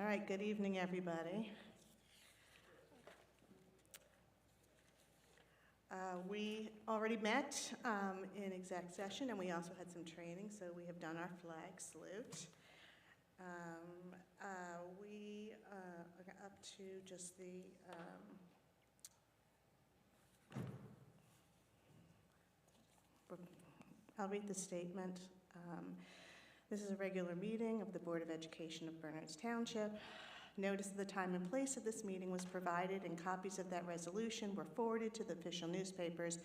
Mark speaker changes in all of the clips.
Speaker 1: All right, good evening, everybody. We already met in exec session, and we also had some training, so we have done our flag salute. We are up to just the I'll read the statement. This is a regular meeting of the Board of Education of Bernards Township. Notice of the time and place of this meeting was provided, and copies of that resolution were forwarded to the official newspapers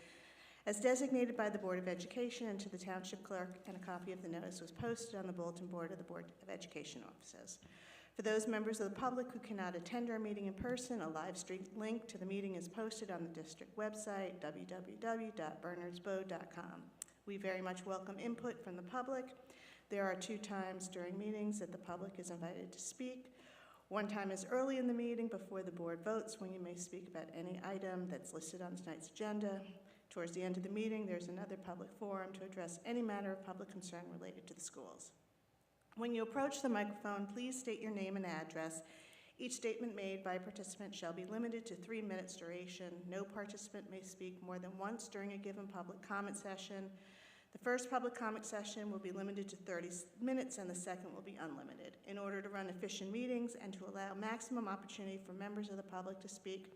Speaker 1: as designated by the Board of Education and to the Township Clerk, and a copy of the notice was posted on the bulletin board of the Board of Education offices. For those members of the public who cannot attend our meeting in person, a live stream link to the meeting is posted on the district website, www.bernardsbo.com. We very much welcome input from the public. There are 2 times during meetings that the public is invited to speak. One time is early in the meeting before the board votes, when you may speak about any item that's listed on tonight's agenda. Towards the end of the meeting, there's another public forum to address any matter of public concern related to the schools. When you approach the microphone, please state your name and address. Each statement made by a participant shall be limited to 3 minutes duration. No participant may speak more than once during a given public comment session. The first public comment session will be limited to 30 minutes and the second will be unlimited. In order to run efficient meetings and to allow maximum opportunity for members of the public to speak,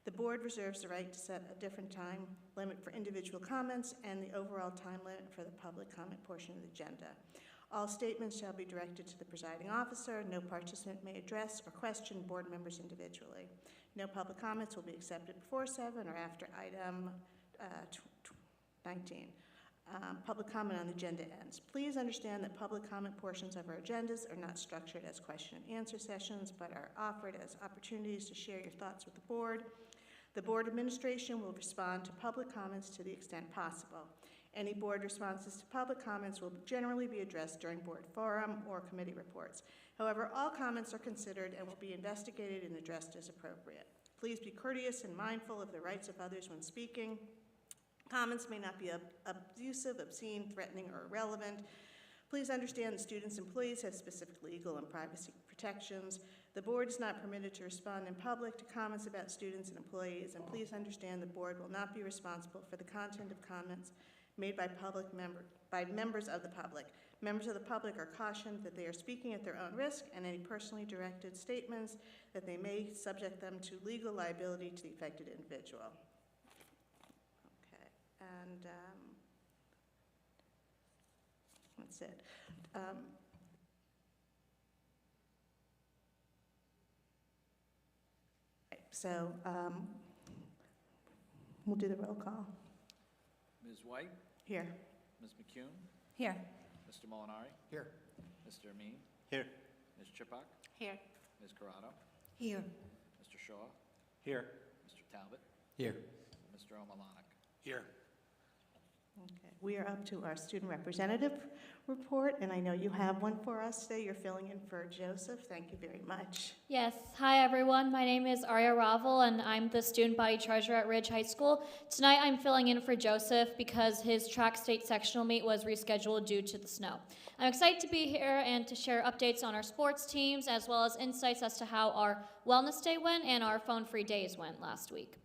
Speaker 1: the board reserves the right to set a different time limit for individual comments and the overall time limit for the public comment portion of the agenda. All statements shall be directed to the presiding officer. No participant may address or question board members individually. No public comments will be accepted before 7 or after item 19. Public comment on the agenda ends. Please understand that public comment portions of our agendas are not structured as question and answer sessions, but are offered as opportunities to share your thoughts with the board. The board administration will respond to public comments to the extent possible. Any board responses to public comments will generally be addressed during board forum or committee reports. However, all comments are considered and will be investigated and addressed as appropriate. Please be courteous and mindful of the rights of others when speaking. Comments may not be abusive, obscene, threatening, or irrelevant. Please understand that students and employees have specific legal and privacy protections. The board is not permitted to respond in public to comments about students and employees, and please understand the board will not be responsible for the content of comments made by members of the public. Members of the public are cautioned that they are speaking at their own risk, and any personally directed statements that they may subject them to legal liability to the affected individual. And that's it. So we'll do the roll call.
Speaker 2: Ms. White?
Speaker 1: Here.
Speaker 2: Ms. McCune?
Speaker 3: Here.
Speaker 2: Mr. Molinari?
Speaker 4: Here.
Speaker 2: Mr. Amin?
Speaker 4: Here.
Speaker 2: Ms. Chipak?
Speaker 3: Here.
Speaker 2: Ms. Corrado?
Speaker 3: Here.
Speaker 2: Mr. Shaw?
Speaker 4: Here.
Speaker 2: Mr. Talbot?
Speaker 4: Here.
Speaker 2: Mr. O'Malonic?
Speaker 4: Here.
Speaker 1: Okay. We are up to our student representative report, and I know you have one for us today. You're filling in for Joseph. Thank you very much.
Speaker 5: Yes. Hi, everyone. My name is Arya Ravel, and I'm the student body treasurer at Ridge High School. Tonight, I'm filling in for Joseph because his track state sectional meet was rescheduled due to the snow. I'm excited to be here and to share updates on our sports teams, as well as insights as to how our wellness day went and our phone-free days went last week.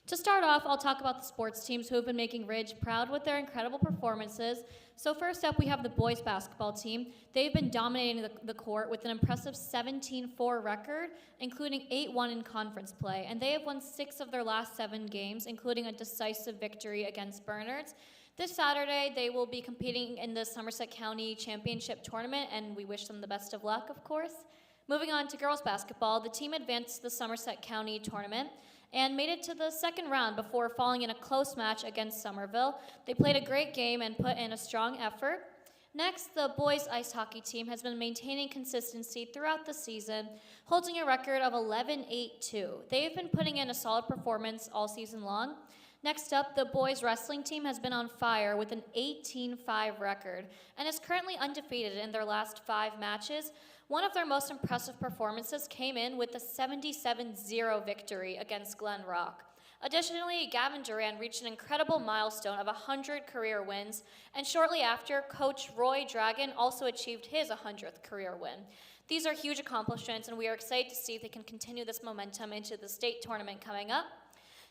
Speaker 5: To start off, I'll talk about the sports teams who have been making Ridge proud with their incredible performances. So first up, we have the boys basketball team. They've been dominating the court with an impressive 17-4 record, including 8-1 in conference play. And they have won 6 of their last 7 games, including a decisive victory against Bernards. This Saturday, they will be competing in the Somerset County Championship Tournament, and we wish them the best of luck, of course. Moving on to girls basketball, the team advanced to the Somerset County Tournament and made it to the second round before falling in a close match against Somerville. They played a great game and put in a strong effort. Next, the boys ice hockey team has been maintaining consistency throughout the season, holding a record of 11-8-2. They have been putting in a solid performance all season long. Next up, the boys wrestling team has been on fire with an 18-5 record and is currently undefeated in their last 5 matches. One of their most impressive performances came in with a 77-0 victory against Glen Rock. Additionally, Gavin Duran reached an incredible milestone of 100 career wins, and shortly after, Coach Roy Dragon also achieved his 100th career win. These are huge accomplishments, and we are excited to see if they can continue this momentum into the state tournament coming up.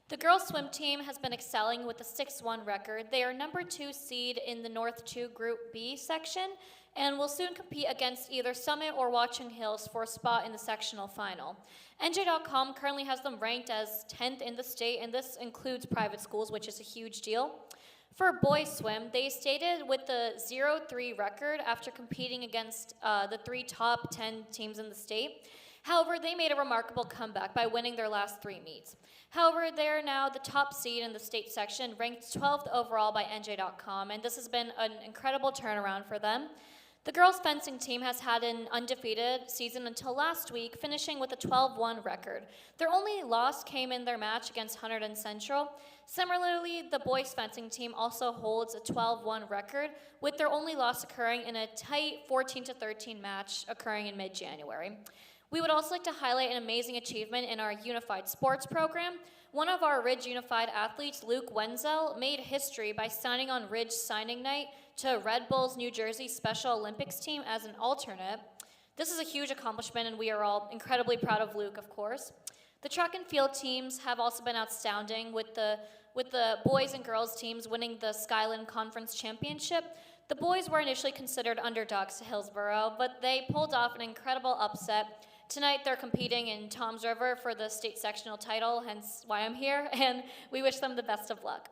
Speaker 5: The girls' swim team has been excelling with a 6-1 record. They are number 2 seed in the North 2 Group B section and will soon compete against either Summit or Watchung Hills for a spot in the sectional final. NJ.com currently has them ranked as 10th in the state, and this includes private schools, which is a huge deal. For boys swim, they stayed with the 0-3 record after competing against the 3 top 10 teams in the state. However, they made a remarkable comeback by winning their last 3 meets. However, they are now the top seed in the state section, ranked 12th overall by NJ.com, and this has been an incredible turnaround for them. The girls' fencing team has had an undefeated season until last week, finishing with a 12-1 record. Their only loss came in their match against Hunterdon Central. Similarly, the boys' fencing team also holds a 12-1 record, with their only loss occurring in a tight 14-13 match occurring in mid-January. We would also like to highlight an amazing achievement in our Unified Sports program. One of our Ridge Unified athletes, Luke Wenzel, made history by signing on Ridge signing night to Red Bull's New Jersey Special Olympics team as an alternate. This is a huge accomplishment, and we are all incredibly proud of Luke, of course. The track and field teams have also been outstanding, with the boys and girls teams winning the Skyland Conference Championship. The boys were initially considered underdogs to Hillsborough, but they pulled off an incredible upset. Tonight they're competing in Toms River for the state sectional title, hence why I'm here, and we wish them the best of luck.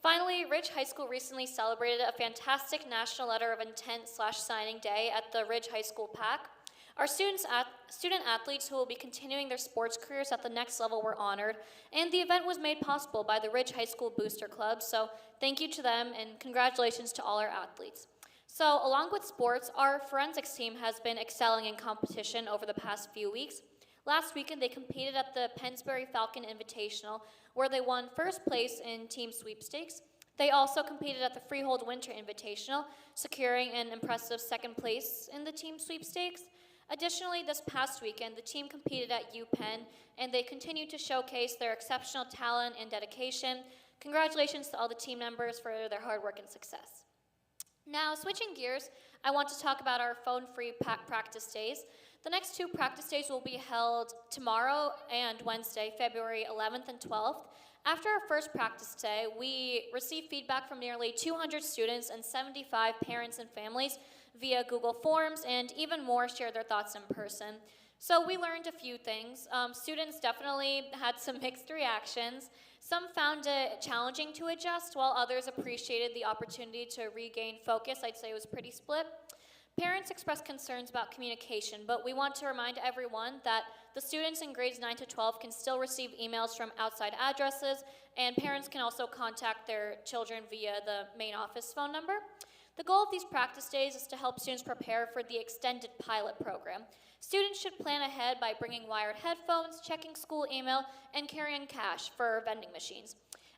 Speaker 5: Finally, Ridge High School recently celebrated a fantastic National Letter of Intent/signing day at the Ridge High School PAC. Our student athletes who will be continuing their sports careers at the next level were honored, and the event was made possible by the Ridge High School Booster Club, so thank you to them and congratulations to all our athletes. So along with sports, our forensics team has been excelling in competition over the past few weeks. Last weekend, they competed at the Pennsbury Falcon Invitational, where they won first place in team sweepstakes. They also competed at the Freehold Winter Invitational, securing an impressive second place in the team sweepstakes. Additionally, this past weekend, the team competed at UPenn, and they continue to showcase their exceptional talent and dedication. Congratulations to all the team members for their hard work and success. Now, switching gears, I want to talk about our phone-free practice days. The next 2 practice days will be held tomorrow and Wednesday, February 11th and 12th. After our first practice day, we received feedback from nearly 200 students and 75 parents and families via Google Forms, and even more shared their thoughts in person. So we learned a few things. Students definitely had some mixed reactions. Some found it challenging to adjust, while others appreciated the opportunity to regain focus. I'd say it was pretty split. Parents expressed concerns about communication, but we want to remind everyone that the students in grades 9 to 12 can still receive emails from outside addresses, and parents can also contact their children via the main office phone number. The goal of these practice days is to help students prepare for the extended pilot program. Students should plan ahead by bringing wired headphones, checking school email, and carrying cash for vending machines.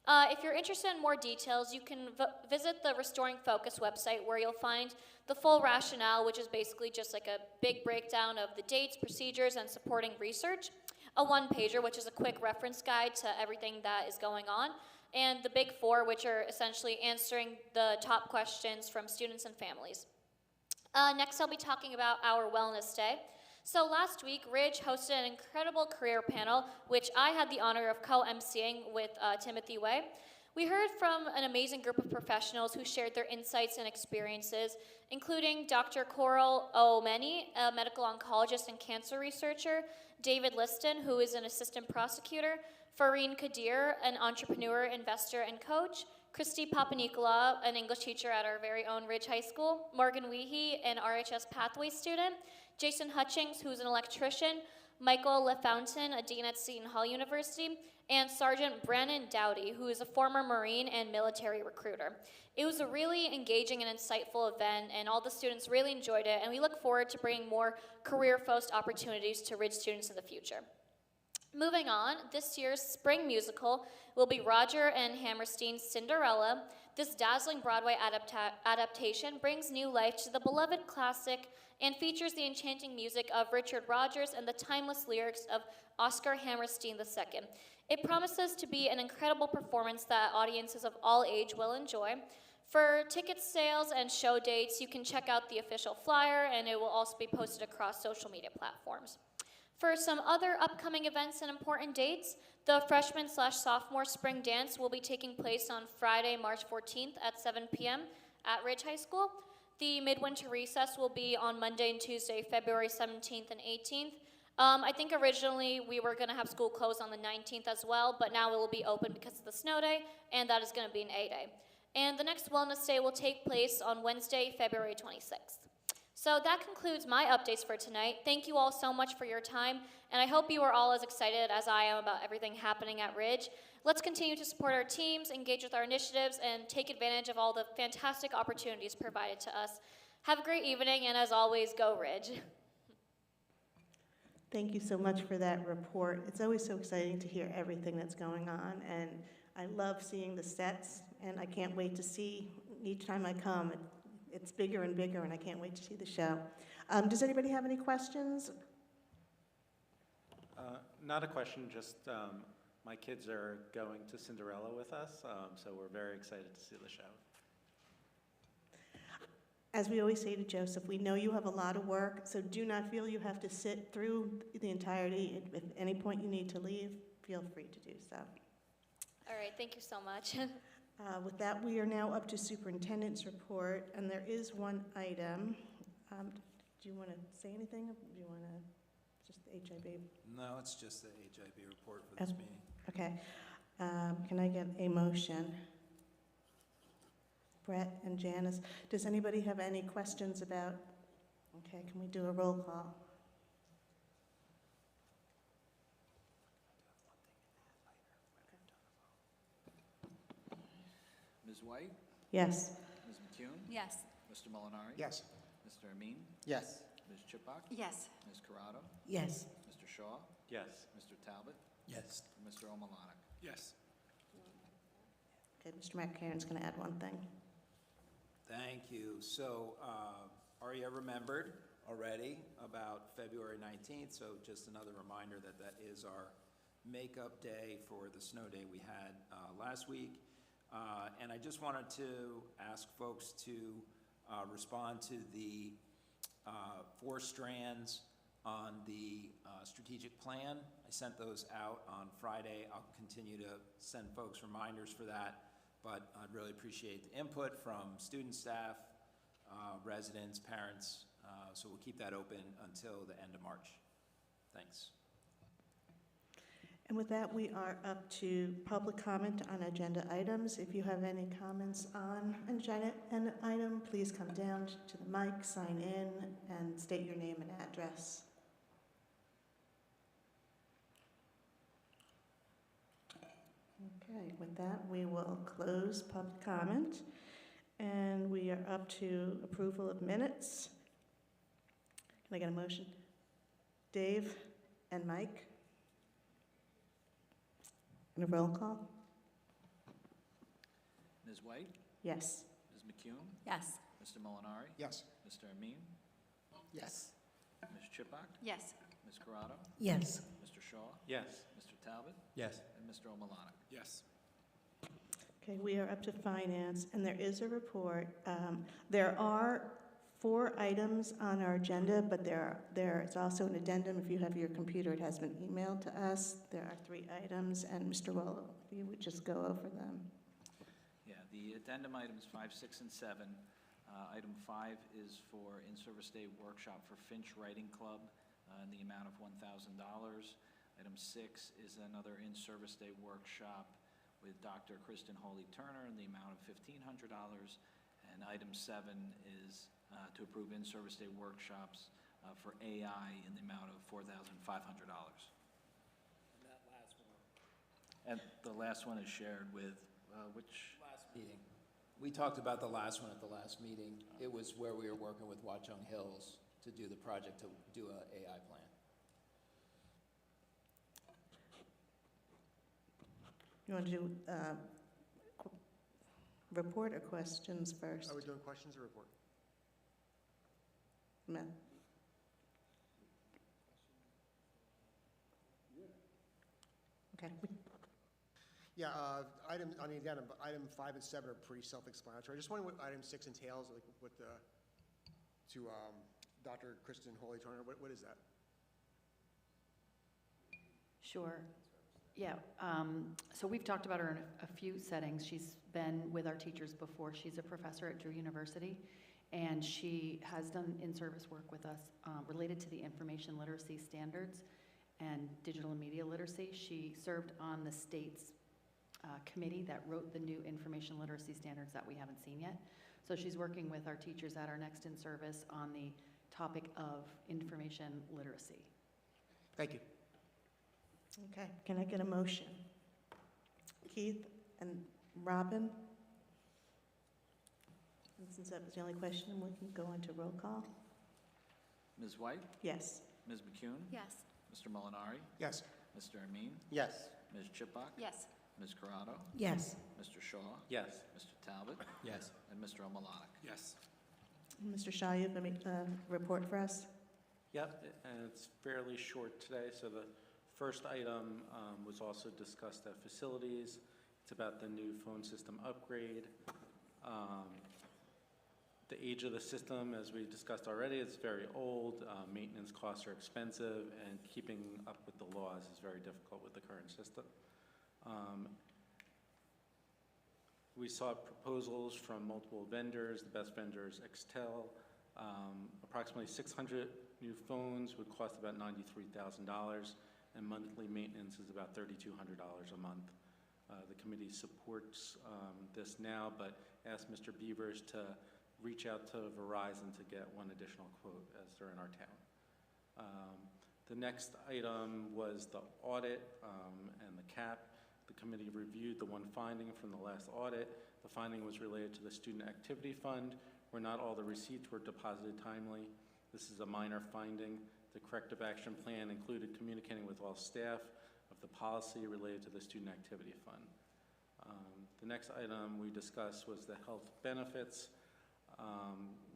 Speaker 5: If you're interested in more details, you can visit the Restoring Focus website, where you'll find the full rationale, which is basically just like a big breakdown of the dates, procedures, and supporting research, a one-pager, which is a quick reference guide to everything that is going on, and the Big Four, which are essentially answering the top questions from students and families. Next, I'll be talking about our Wellness Day. So last week, Ridge hosted an incredible career panel, which I had the honor of co-emceeing with Timothy Way. We heard from an amazing group of professionals who shared their insights and experiences, including Dr. Coral O'Many, a medical oncologist and cancer researcher, David Liston, who is an assistant prosecutor, Fareen Kadir, an entrepreneur, investor, and coach, Christy Papanikolaou, an English teacher at our very own Ridge High School, Morgan Weehee, an RHS Pathways student, Jason Hutchings, who's an electrician, Michael LaFountain, a dean at Seton Hall University, and Sergeant Brandon Dowdy, who is a former Marine and military recruiter. It was a really engaging and insightful event, and all the students really enjoyed it, and we look forward to bringing more career-focused opportunities to Ridge students in the future. Moving on, this year's spring musical will be Roger and Hammerstein's Cinderella. This dazzling Broadway adaptation brings new life to the beloved classic and features the enchanting music of Richard Rodgers and the timeless lyrics of Oscar Hammerstein II. It promises to be an incredible performance that audiences of all age will enjoy. For ticket sales and show dates, you can check out the official flyer, and it will also be posted across social media platforms. For some other upcoming events and important dates, the freshman/sophomore spring dance will be taking place on Friday, March 14th at 7 p.m. at Ridge High School. The midwinter recess will be on Monday and Tuesday, February 17th and 18th. I think originally we were going to have school closed on the 19th as well, but now it will be open because of the snow day, and that is going to be an A-day. And the next Wellness Day will take place on Wednesday, February 26th. So that concludes my updates for tonight. Thank you all so much for your time, and I hope you are all as excited as I am about everything happening at Ridge. Let's continue to support our teams, engage with our initiatives, and take advantage of all the fantastic opportunities provided to us. Have a great evening, and as always, go Ridge.
Speaker 1: Thank you so much for that report. It's always so exciting to hear everything that's going on, and I love seeing the sets, and I can't wait to see each time I come. It's bigger and bigger, and I can't wait to see the show. Does anybody have any questions?
Speaker 3: Not a question, just my kids are going to Cinderella with us, so we're very excited to see the show.
Speaker 1: As we always say to Joseph, we know you have a lot of work, so do not feel you have to sit through the entirety. If at any point you need to leave, feel free to do so.
Speaker 5: All right, thank you so much.
Speaker 1: With that, we are now up to superintendent's report, and there is one item. Do you want to say anything? Do you want to, just the HIB?
Speaker 4: No, it's just the HIB report for this meeting.
Speaker 1: Okay. Can I get a motion? Brett and Janice, does anybody have any questions about, okay, can we do a roll call?
Speaker 2: Ms. White?
Speaker 1: Yes.
Speaker 2: Ms. McCune?
Speaker 6: Yes.
Speaker 2: Mr. Molinari?
Speaker 7: Yes.
Speaker 2: Mr. Amin?
Speaker 7: Yes.
Speaker 2: Ms. Chippak?
Speaker 6: Yes.
Speaker 2: Ms. Corrado?
Speaker 1: Yes.
Speaker 2: Mr. Shaw?
Speaker 3: Yes.
Speaker 2: Mr. Talbot?
Speaker 7: Yes.
Speaker 2: And Mr. Omalanek?
Speaker 4: Yes.
Speaker 1: Okay, Mr. McCarron's going to add one thing.
Speaker 4: Thank you. So, Aria remembered already about February 19th, so just another reminder that that is our makeup day for the snow day we had last week. And I just wanted to ask folks to respond to the 4 strands on the strategic plan. I sent those out on Friday. I'll continue to send folks reminders for that, but I'd really appreciate the input from student, staff, residents, parents, so we'll keep that open until the end of March. Thanks.
Speaker 1: And with that, we are up to public comment on agenda items. If you have any comments on an agenda item, please come down to the mic, sign in, and state your name and address. Okay, with that, we will close public comment, and we are up to approval of minutes. Can I get a motion? Dave and Mike? And a roll call?
Speaker 2: Ms. White?
Speaker 1: Yes.
Speaker 2: Ms. McCune?
Speaker 6: Yes.
Speaker 2: Mr. Molinari?
Speaker 7: Yes.
Speaker 2: Mr. Amin?
Speaker 7: Yes.
Speaker 2: Ms. Chippak?
Speaker 6: Yes.
Speaker 2: Ms. Corrado?
Speaker 1: Yes.
Speaker 2: Mr. Shaw?
Speaker 3: Yes.
Speaker 2: Mr. Talbot?
Speaker 7: Yes.
Speaker 2: And Mr. Omalanek?
Speaker 4: Yes.
Speaker 1: Okay, we are up to finance, and there is a report. There are 4 items on our agenda, but there is also an addendum. If you have your computer, it has been emailed to us. There are 3 items, and Mr. Rollo, if you would just go over them.
Speaker 2: Yeah, the addendum items 5, 6, and 7. Item 5 is for in-service day workshop for Finch Writing Club in the amount of $1,000. Item 6 is another in-service day workshop with Dr. Kristen Holy-Turner in the amount of $1,500. And item 7 is to approve in-service day workshops for AI in the amount of $4,500. And the last one is shared with which?
Speaker 4: Last meeting. We talked about the last one at the last meeting. It was where we were working with Watchung Hills to do the project to do an AI plan.
Speaker 1: You want to do report or questions first?
Speaker 7: Are we doing questions or report?
Speaker 1: Ma'am? Okay.
Speaker 7: Yeah, item, on the addendum, item 5 and 7 are pretty self-explanatory. I just wondering what item 6 entails, like what the, to Dr. Kristen Holy-Turner, what is that?
Speaker 6: Sure. Yeah, so we've talked about her in a few settings. She's been with our teachers before. She's a professor at Drew University, and she has done in-service work with us related to the information literacy standards and digital and media literacy. She served on the state's committee that wrote the new information literacy standards that we haven't seen yet. So she's working with our teachers at our next in-service on the topic of information literacy.
Speaker 7: Thank you.
Speaker 1: Okay, can I get a motion? Keith and Robin? And since that was the only question, we can go into roll call.
Speaker 2: Ms. White?
Speaker 1: Yes.
Speaker 2: Ms. McCune?
Speaker 5: Yes.
Speaker 2: Mr. Molinari?
Speaker 7: Yes.
Speaker 2: Mr. Amin?
Speaker 7: Yes.
Speaker 2: Ms. Chippak?
Speaker 5: Yes.
Speaker 2: Ms. Corrado?
Speaker 1: Yes.
Speaker 2: Mr. Shaw?
Speaker 3: Yes.
Speaker 2: Mr. Talbot?
Speaker 4: Yes.
Speaker 2: And Mr. Omalanik?
Speaker 4: Yes.
Speaker 1: Mr. Shaw, you have a report for us?
Speaker 3: Yep, and it's fairly short today. So the first item was also discussed at facilities. It's about the new phone system upgrade. The age of the system, as we discussed already, is very old. Maintenance costs are expensive, and keeping up with the laws is very difficult with the current system. We saw proposals from multiple vendors. The best vendor is Extel. Approximately 600 new phones would cost about $93,000, and monthly maintenance is about $3,200 a month. The committee supports this now, but asked Mr. Beavers to reach out to Verizon to get one additional quote as they're in our town. The next item was the audit and the cap. The committee reviewed the one finding from the last audit. The finding was related to the student activity fund, where not all the receipts were deposited timely. This is a minor finding. The corrective action plan included communicating with all staff of the policy related to the student activity fund. The next item we discussed was the health benefits.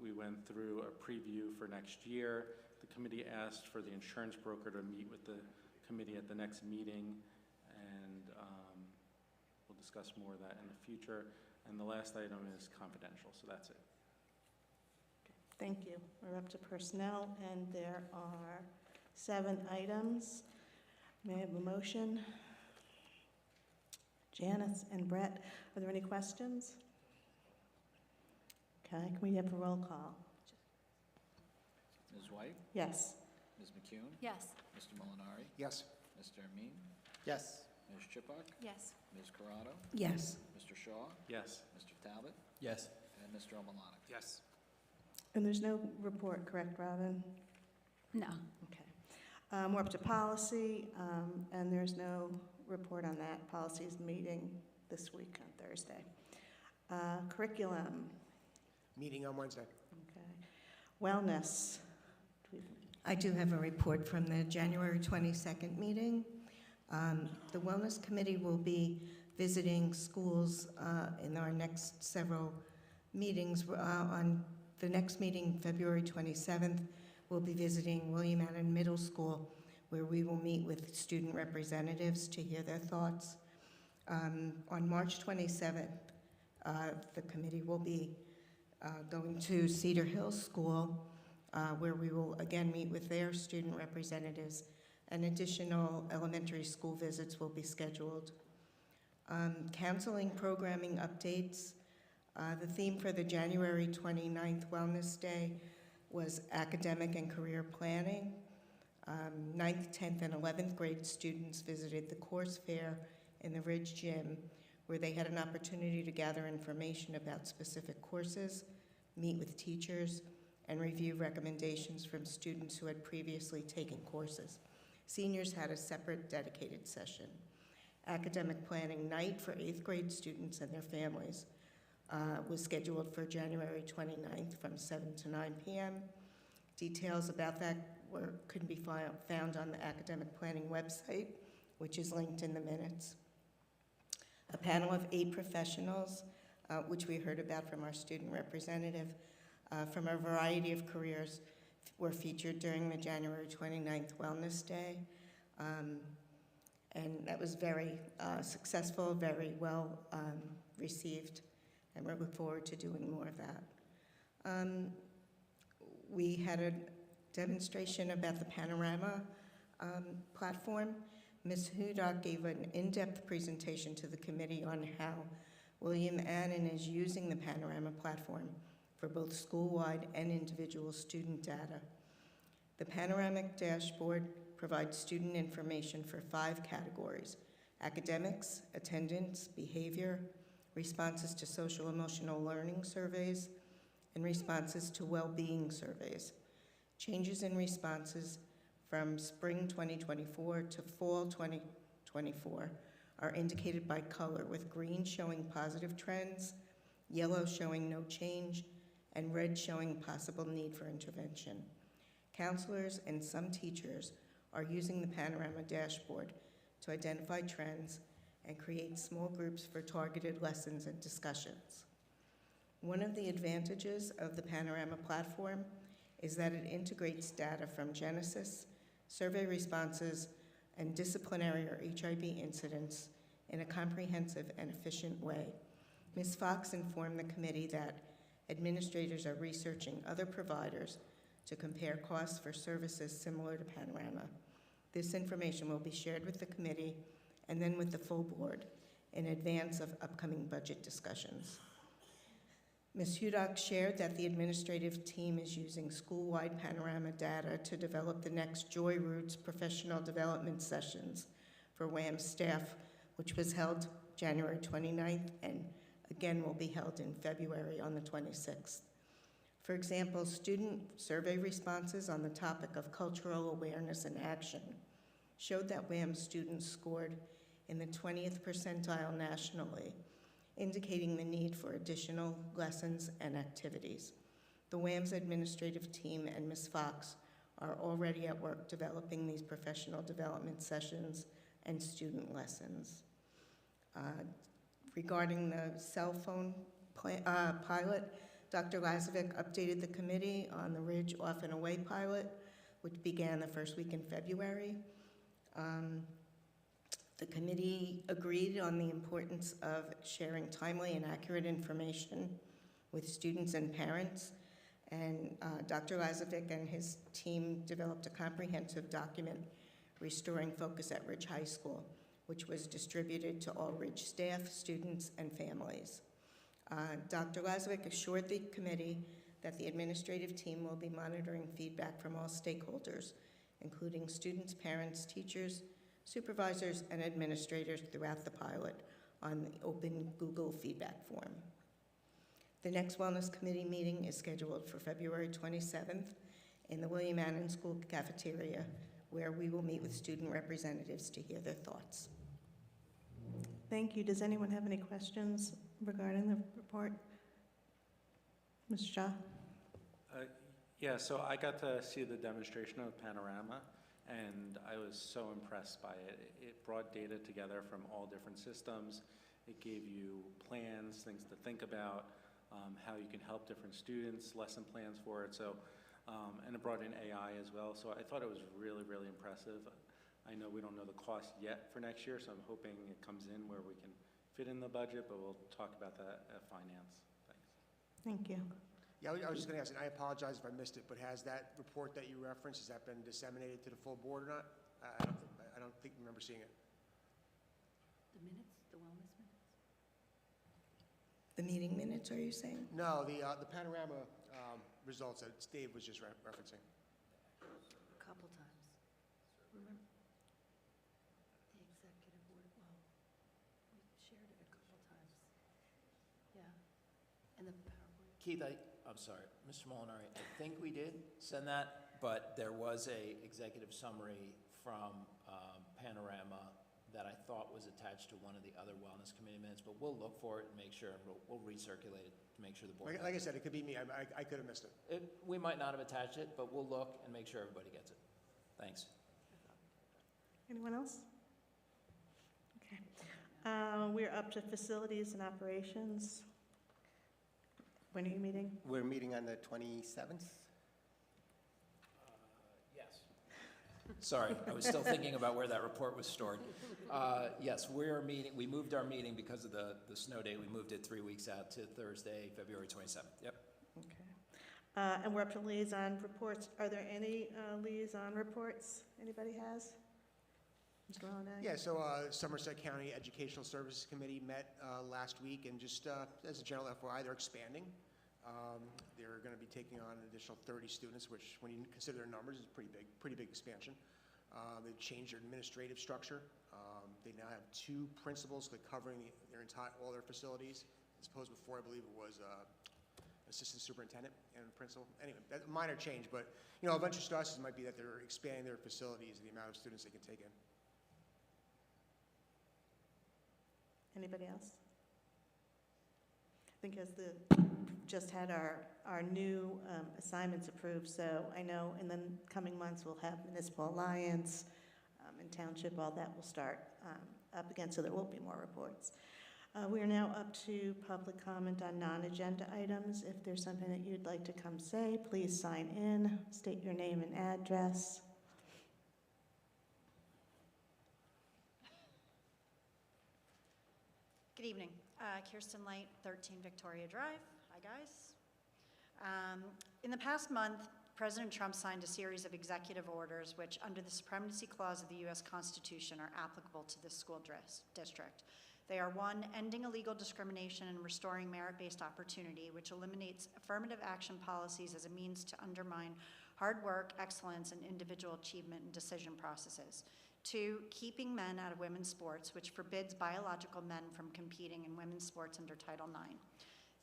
Speaker 3: We went through a preview for next year. The committee asked for the insurance broker to meet with the committee at the next meeting, and we'll discuss more of that in the future. And the last item is confidential, so that's it.
Speaker 1: Thank you. We're up to personnel, and there are 7 items. May I have a motion? Janice and Brett, are there any questions? Okay, can we have a roll call?
Speaker 2: Ms. White?
Speaker 1: Yes.
Speaker 2: Ms. McCune?
Speaker 5: Yes.
Speaker 2: Mr. Molinari?
Speaker 7: Yes.
Speaker 2: Mr. Amin?
Speaker 7: Yes.
Speaker 2: Ms. Chippak?
Speaker 5: Yes.
Speaker 2: Ms. Corrado?
Speaker 1: Yes.
Speaker 2: Mr. Shaw?
Speaker 3: Yes.
Speaker 2: Mr. Talbot?
Speaker 4: Yes.
Speaker 2: And Mr. Omalanik?
Speaker 4: Yes.
Speaker 1: And there's no report, correct, Robin?
Speaker 5: No.
Speaker 1: Okay. We're up to policy, and there's no report on that. Policy is meeting this week on Thursday. Curriculum,
Speaker 7: Meeting on Wednesday.
Speaker 1: okay. Wellness, do we-
Speaker 8: I do have a report from the January 22nd meeting. The Wellness Committee will be visiting schools in our next several meetings. On the next meeting, February 27th, we'll be visiting William Allen Middle School, where we will meet with student representatives to hear their thoughts. On March 27th, the committee will be going to Cedar Hill School, where we will again meet with their student representatives, and additional elementary school visits will be scheduled. Counseling programming updates. The theme for the January 29th Wellness Day was academic and career planning. 9th, 10th, and 11th grade students visited the course fair in the Ridge Gym, where they had an opportunity to gather information about specific courses, meet with teachers, and review recommendations from students who had previously taken courses. Seniors had a separate dedicated session. Academic planning night for 8th grade students and their families was scheduled for January 29th from 7 to 9 p.m. Details about that could be found on the academic planning website, which is linked in the minutes. A panel of 8 professionals, which we heard about from our student representative, from a variety of careers, were featured during the January 29th Wellness Day. And that was very successful, very well received, and we're looking forward to doing more of that. We had a demonstration about the Panorama platform. Ms. Hudak gave an in-depth presentation to the committee on how William Annan is using the Panorama platform for both school-wide and individual student data. The Panoramic Dashboard provides student information for 5 categories: academics, attendance, behavior, responses to social emotional learning surveys, and responses to well-being surveys. Changes in responses from spring 2024 to fall 2024 are indicated by color, with green showing positive trends, yellow showing no change, and red showing possible need for intervention. Counselors and some teachers are using the Panorama Dashboard to identify trends and create small groups for targeted lessons and discussions. One of the advantages of the Panorama platform is that it integrates data from Genesis, survey responses, and disciplinary or HIB incidents in a comprehensive and efficient way. Ms. Fox informed the committee that administrators are researching other providers to compare costs for services similar to Panorama. This information will be shared with the committee and then with the full board in advance of upcoming budget discussions. Ms. Hudak shared that the administrative team is using school-wide Panorama data to develop the next Joy Roots professional development sessions for WAM staff, which was held January 29th and again will be held in February on the 26th. For example, student survey responses on the topic of cultural awareness and action showed that WAM students scored in the 20th percentile nationally, indicating the need for additional lessons and activities. The WAM's administrative team and Ms. Fox are already at work developing these professional development sessions and student lessons. Regarding the cell phone pilot, Dr. Lazovic updated the committee on the Ridge Off and Away pilot, which began the first week in February. The committee agreed on the importance of sharing timely and accurate information with students and parents, and Dr. Lazovic and his team developed a comprehensive document, Restoring Focus at Ridge High School, which was distributed to all Ridge staff, students, and families. Dr. Lazovic assured the committee that the administrative team will be monitoring feedback from all stakeholders, including students, parents, teachers, supervisors, and administrators throughout the pilot on the open Google feedback form. The next Wellness Committee meeting is scheduled for February 27th in the William Annan School cafeteria, where we will meet with student representatives to hear their thoughts.
Speaker 1: Thank you. Does anyone have any questions regarding the report? Ms. Shaw?
Speaker 3: Yeah, so I got to see the demonstration of Panorama, and I was so impressed by it. It brought data together from all different systems. It gave you plans, things to think about, how you can help different students, lesson plans for it. So, and it brought in AI as well. So I thought it was really, really impressive. I know we don't know the cost yet for next year, so I'm hoping it comes in where we can fit in the budget, but we'll talk about that at finance. Thanks.
Speaker 1: Thank you.
Speaker 7: Yeah, I was just going to ask, and I apologize if I missed it, but has that report that you referenced, has that been disseminated to the full board or not? I don't think I remember seeing it.
Speaker 6: The minutes, the wellness minutes?
Speaker 8: The meeting minutes, are you saying?
Speaker 7: No, the Panorama results that Dave was just referencing.
Speaker 6: A couple times. Remember? The executive board, well, we shared it a couple times. Yeah. And the PowerPoint.
Speaker 4: Keith, I'm sorry, Mr. Molinari, I think we did send that, but there was a executive summary from Panorama that I thought was attached to one of the other Wellness Committee minutes, but we'll look for it and make sure, and we'll recirculate it to make sure the board.
Speaker 7: Like I said, it could be me. I could have missed it.
Speaker 4: We might not have attached it, but we'll look and make sure everybody gets it. Thanks.
Speaker 1: Anyone else? Okay. We're up to facilities and operations. When are you meeting?
Speaker 9: We're meeting on the 27th.
Speaker 4: Yes. Sorry, I was still thinking about where that report was stored. Yes, we're meeting, we moved our meeting because of the snow day. We moved it 3 weeks out to Thursday, February 27th. Yep.
Speaker 1: Okay. And we're up to liaison reports. Are there any liaison reports anybody has? Mr. Roland?
Speaker 7: Yeah, so Somerset County Educational Services Committee met last week, and just as a general FYI, they're expanding. They're going to be taking on an additional 30 students, which, when you consider their numbers, is pretty big expansion. They've changed their administrative structure. They now have 2 principals covering all their facilities, as opposed to before, I believe it was assistant superintendent and principal. Anyway, that's a minor change, but a bunch of stresses might be that they're expanding their facilities and the amount of students they can take in.
Speaker 1: Anybody else? I think just had our new assignments approved, so I know in the coming months we'll have Municipal Alliance and Township, all that will start up again, so there will be more reports. We are now up to public comment on non-agenda items. If there's something that you'd like to come say, please sign in, state your name and address.
Speaker 9: Good evening. Kirsten Light, 13 Victoria Drive. Hi, guys. In the past month, President Trump signed a series of executive orders which, under the Supremacy Clause of the U.S. Constitution, are applicable to this school district. They are: 1, ending illegal discrimination and restoring merit-based opportunity, which eliminates affirmative action policies as a means to undermine hard work, excellence, and individual achievement in decision processes. 2, keeping men out of women's sports, which forbids biological men from competing in women's sports under Title IX.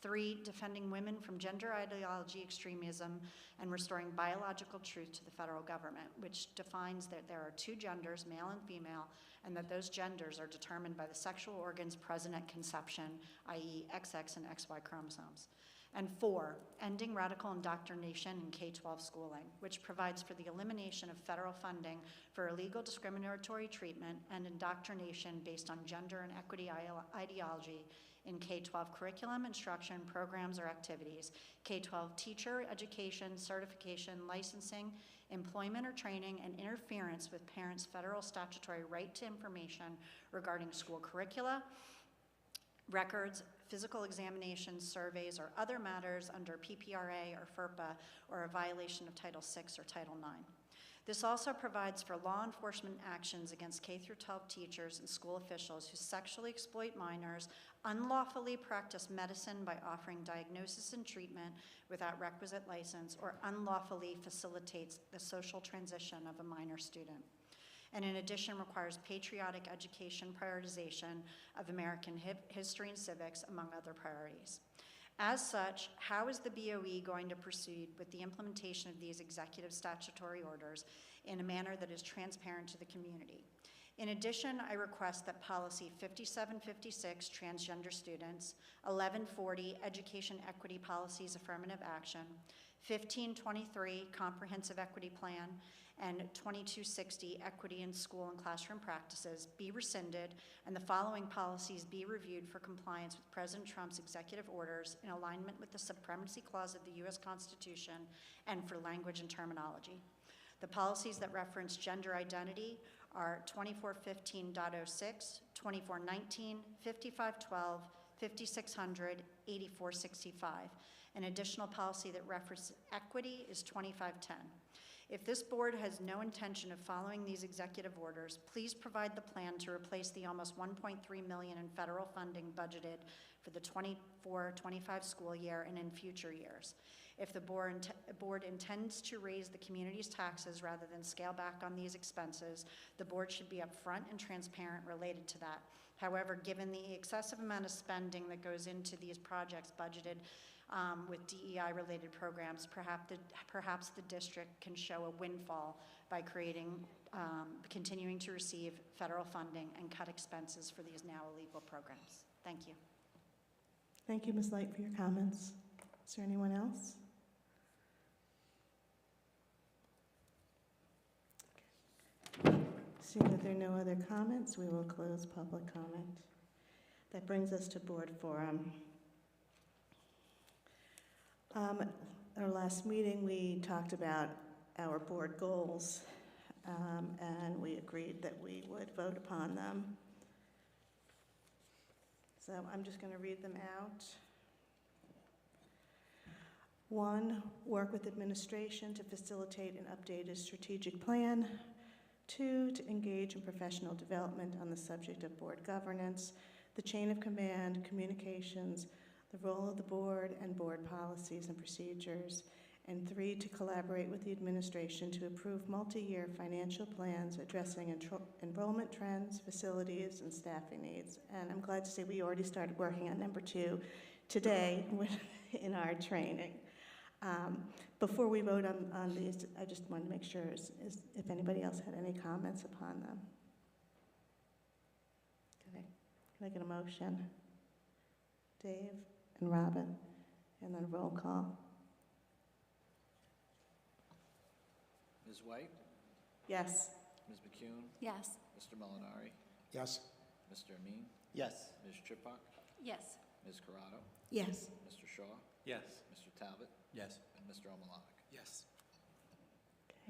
Speaker 9: 3, defending women from gender ideology extremism and restoring biological truth to the federal government, which defines that there are 2 genders, male and female, and that those genders are determined by the sexual organs present at conception, i.e. XX and XY chromosomes. And 4, ending radical indoctrination in K-12 schooling, which provides for the elimination of federal funding for illegal discriminatory treatment and indoctrination based on gender and equity ideology in K-12 curriculum, instruction, programs, or activities, K-12 teacher education, certification, licensing, employment or training, and interference with parents' federal statutory right to information regarding school curricula, records, physical examinations, surveys, or other matters under PPRA or FERPA, or a violation of Title VI or Title IX. This also provides for law enforcement actions against K-12 teachers and school officials who sexually exploit minors, unlawfully practice medicine by offering diagnosis and treatment without requisite license, or unlawfully facilitates the social transition of a minor student. And in addition, requires patriotic education prioritization of American history and civics, among other priorities. As such, how is the BOE going to proceed with the implementation of these executive statutory orders in a manner that is transparent to the community? In addition, I request that policy 5756, transgender students, 1140, education equity policies, affirmative action, 1523, comprehensive equity plan, and 2260, equity in school and classroom practices, be rescinded, and the following policies be reviewed for compliance with President Trump's executive orders in alignment with the Supremacy Clause of the U.S. Constitution and for language and terminology. The policies that reference gender identity are 2415.06, 2419, 5512, 5600, 8465. An additional policy that references equity is 2510. If this board has no intention of following these executive orders, please provide the plan to replace the almost $1.3 million in federal funding budgeted for the 24-25 school year and in future years. If the board intends to raise the community's taxes rather than scale back on these expenses, the board should be upfront and transparent related to that. However, given the excessive amount of spending that goes into these projects budgeted with DEI-related programs, perhaps the district can show a windfall by continuing to receive federal funding and cut expenses for these now illegal programs. Thank you.
Speaker 1: Thank you, Ms. Light, for your comments. Is there anyone else? Seeing that there are no other comments, we will close public comment. That brings us to board forum. At our last meeting, we talked about our board goals. and we agreed that we would vote upon them. So I'm just going to read them out. 1, work with administration to facilitate an updated strategic plan. 2, to engage in professional development on the subject of board governance, the chain of command, communications, the role of the board, and board policies and procedures. And 3, to collaborate with the administration to approve multi-year financial plans addressing enrollment trends, facilities, and staffing needs. And I'm glad to say we already started working on number 2 today in our training. Before we vote on these, I just wanted to make sure if anybody else had any comments upon them. Okay. Can I get a motion? Dave and Robin, and then roll call.
Speaker 2: Ms. White?
Speaker 1: Yes.
Speaker 2: Ms. McCune?
Speaker 5: Yes.
Speaker 2: Mr. Molinari?
Speaker 7: Yes.
Speaker 2: Mr. Amin?
Speaker 10: Yes.
Speaker 2: Ms. Tripak?
Speaker 5: Yes.
Speaker 2: Ms. Corrado?
Speaker 8: Yes.
Speaker 2: Mr. Shaw?
Speaker 3: Yes.
Speaker 2: Mr. Talbot?
Speaker 10: Yes.
Speaker 2: And Mr. Omalanik?
Speaker 4: Yes.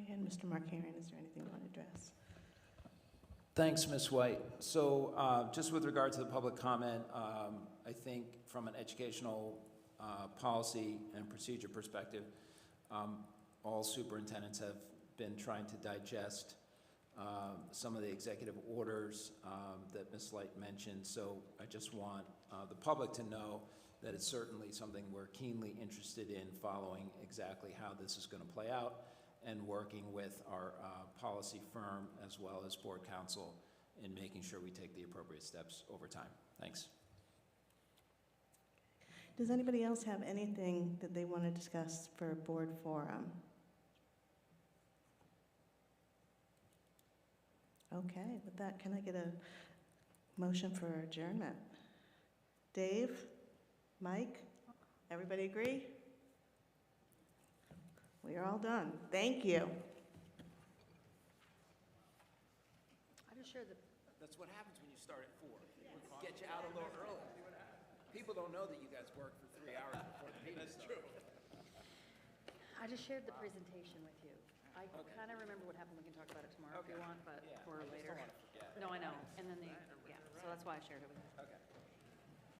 Speaker 1: Okay, and Mr. Markarian, is there anything you want to address?
Speaker 4: Thanks, Ms. White. So just with regard to the public comment, I think from an educational policy and procedure perspective, all superintendents have been trying to digest some of the executive orders that Ms. Light mentioned. So I just want the public to know that it's certainly something we're keenly interested in following exactly how this is going to play out and working with our policy firm as well as board counsel in making sure we take the appropriate steps over time. Thanks.
Speaker 1: Does anybody else have anything that they want to discuss for board forum? Okay, with that, can I get a motion for adjournment? Dave? Mike? Everybody agree? We are all done. Thank you.
Speaker 6: I just shared the
Speaker 4: That's what happens when you start at 4. Get you out a little early. People don't know that you guys work for 3 hours before the meeting starts.
Speaker 6: I just shared the presentation with you. I kind of remember what happened. We can talk about it tomorrow if you want, but
Speaker 4: Yeah,
Speaker 6: or
Speaker 4: I just
Speaker 6: later.
Speaker 4: don't want to forget.
Speaker 6: No, I know. And then yeah, so that's why I shared it with you.
Speaker 4: Okay.